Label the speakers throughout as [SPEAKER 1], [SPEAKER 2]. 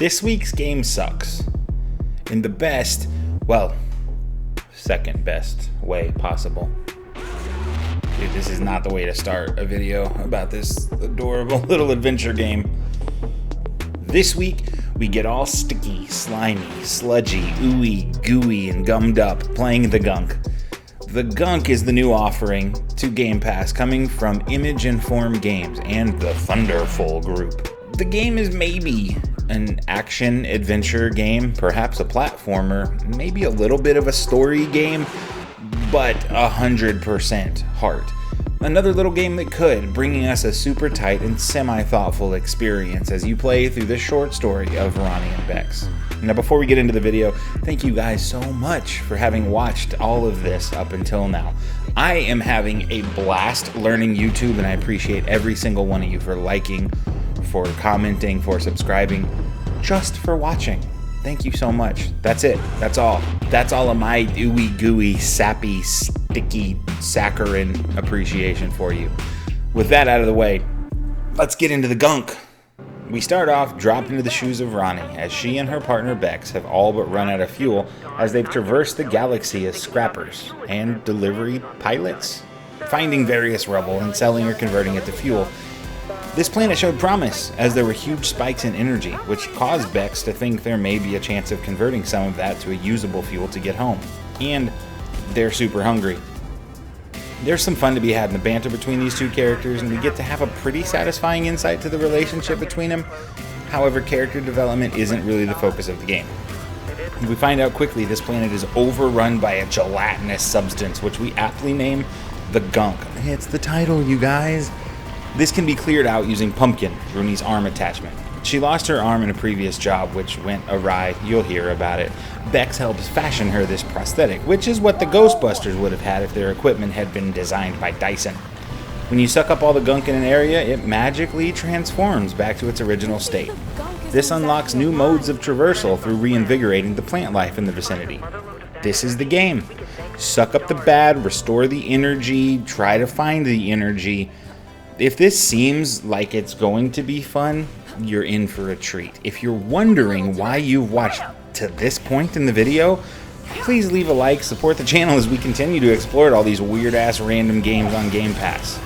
[SPEAKER 1] This week's game sucks. In the best, well, second best way possible. Dude, this is not the way to start a video about this adorable little adventure game. This week, we get all sticky, slimy, sludgy, ooey, gooey, and gummed up playing the Gunk. The Gunk is the new offering to Game Pass coming from Image Informed Games and the Thunderful Group. The game is maybe an action-adventure game, perhaps a platformer, maybe a little bit of a story game, but 100% heart. Another little game that could, bringing us a super tight and semi-thoughtful experience as you play through the short story of Ronnie and Bex. Now before we get into the video, thank you guys so much for having watched all of this up until now. I am having a blast learning YouTube, and I appreciate every single one of you for liking, for commenting, for subscribing, just for watching. Thank you so much. That's it. That's all. That's all of my ooey gooey, sappy, sticky, saccharine appreciation for you. With that out of the way, let's get into the Gunk. We start off dropped into the shoes of Ronnie as she and her partner Bex have all but run out of fuel as they've traversed the galaxy as scrappers and delivery pilots, finding various rubble and selling or converting it to fuel. This planet showed promise, as there were huge spikes in energy, which caused Bex to think there may be a chance of converting some of that to a usable fuel to get home. And they're super hungry. There's some fun to be had in the banter between these two characters, and we get to have a pretty satisfying insight to the relationship between them. However, character development isn't really the focus of the game. We find out quickly this planet is overrun by a gelatinous substance, which we aptly name the Gunk. It's the title, you guys. This can be cleared out using Pumpkin, Rooney's arm attachment. She lost her arm in a previous job, which went awry. You'll hear about it. Bex helps fashion her this prosthetic, which is what the Ghostbusters would have had if their equipment had been designed by Dyson. When you suck up all the gunk in an area, it magically transforms back to its original state. This unlocks new modes of traversal through reinvigorating the plant life in the vicinity. This is the game. Suck up the bad, restore the energy, try to find the energy. If this seems like it's going to be fun, you're in for a treat. If you're wondering why you've watched to this point in the video, please leave a like, support the channel as we continue to explore all these weird-ass random games on Game Pass.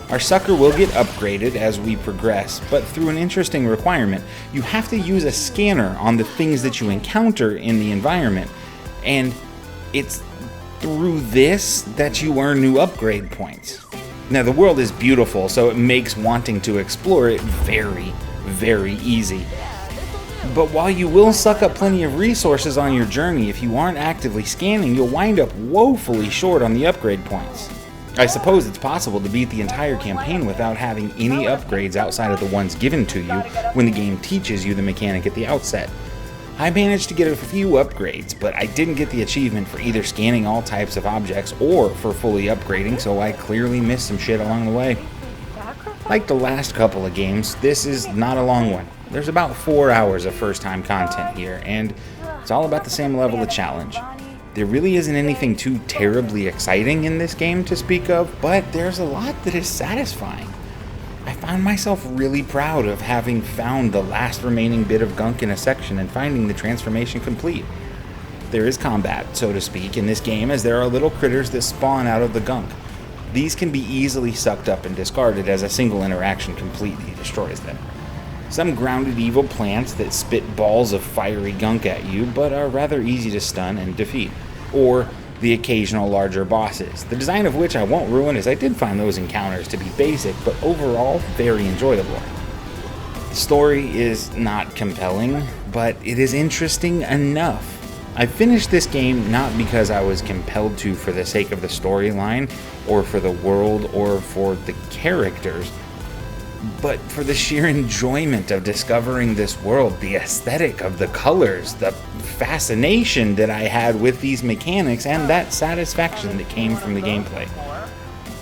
[SPEAKER 1] Our sucker will get upgraded as we progress, but through an interesting requirement. You have to use a scanner on the things that you encounter in the environment, and it's through this that you earn new upgrade points. Now, the world is beautiful, so it makes wanting to explore it very, very easy. But while you will suck up plenty of resources on your journey, if you aren't actively scanning, you'll wind up woefully short on the upgrade points. I suppose it's possible to beat the entire campaign without having any upgrades outside of the ones given to you when the game teaches you the mechanic at the outset. I managed to get a few upgrades, but I didn't get the achievement for either scanning all types of objects or for fully upgrading, so I clearly missed some shit along the way. Like the last couple of games, this is not a long one. There's about 4 hours of first-time content here, and it's all about the same level of challenge. There really isn't anything too terribly exciting in this game to speak of, but there's a lot that is satisfying. I found myself really proud of having found the last remaining bit of gunk in a section and finding the transformation complete. There is combat, so to speak, in this game, as there are little critters that spawn out of the gunk. These can be easily sucked up and discarded as a single interaction completely destroys them. Some grounded evil plants that spit balls of fiery gunk at you, but are rather easy to stun and defeat. Or the occasional larger bosses, the design of which I won't ruin, as I did find those encounters to be basic, but overall very enjoyable. The story is not compelling, but it is interesting enough. I finished this game not because I was compelled to for the sake of the storyline, or for the world, or for the characters, but for the sheer enjoyment of discovering this world, the aesthetic of the colors, the fascination that I had with these mechanics, and that satisfaction that came from the gameplay.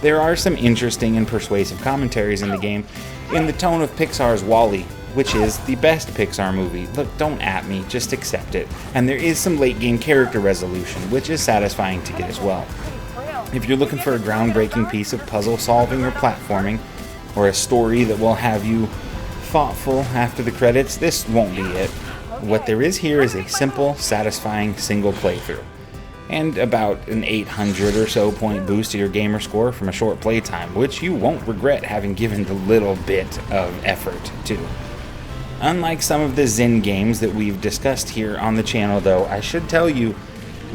[SPEAKER 1] There are some interesting and persuasive commentaries in the game, in the tone of Pixar's WALL-E, which is the best Pixar movie. Look, don't at me, just accept it. And there is some late game character resolution, which is satisfying to get as well. If you're looking for a groundbreaking piece of puzzle solving or platforming, or a story that will have you thoughtful after the credits, this won't be it. What there is here is a simple, satisfying single playthrough, and about an 800 or so point boost to your gamer score from a short playtime, which you won't regret having given the little bit of effort to. Unlike some of the Zen games that we've discussed here on the channel though, I should tell you,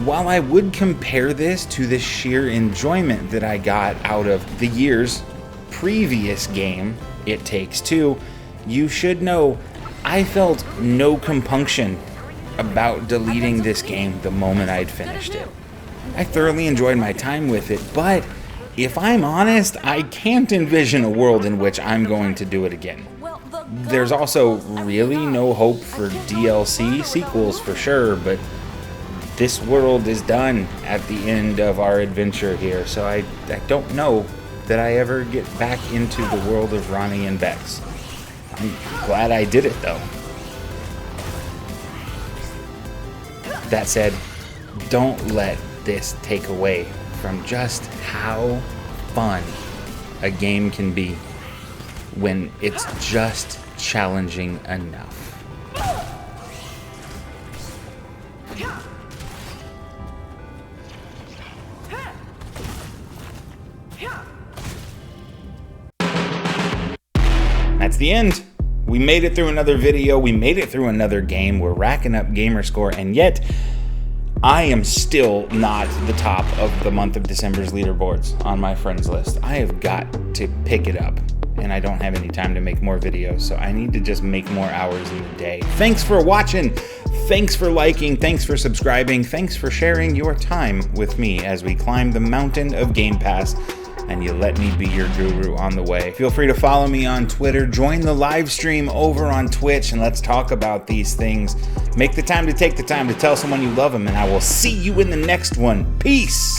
[SPEAKER 1] while I would compare this to the sheer enjoyment that I got out of the year's previous game, It Takes Two, you should know I felt no compunction about deleting this game the moment I'd finished it. I thoroughly enjoyed my time with it, but if I'm honest, I can't envision a world in which I'm going to do it again. There's also really no hope for DLC sequels for sure, but this world is done at the end of our adventure here, so I don't know that I ever get back into the world of Ronnie and Bex. I'm glad I did it though. That said, don't let this take away from just how fun a game can be when it's just challenging enough. That's the end. We made it through another video, we made it through another game, we're racking up gamer score, and yet I am still not the top of the month of December's leaderboards on my friends list. I have got to pick it up, and I don't have any time to make more videos, so I need to just make more hours in the day. Thanks for watching, thanks for liking, thanks for subscribing, thanks for sharing your time with me as we climb the mountain of Game Pass, and you let me be your guru on the way. Feel free to follow me on Twitter, join the live stream over on Twitch, and let's talk about these things. Make the time to take the time to tell someone you love them, and I will see you in the next one. Peace!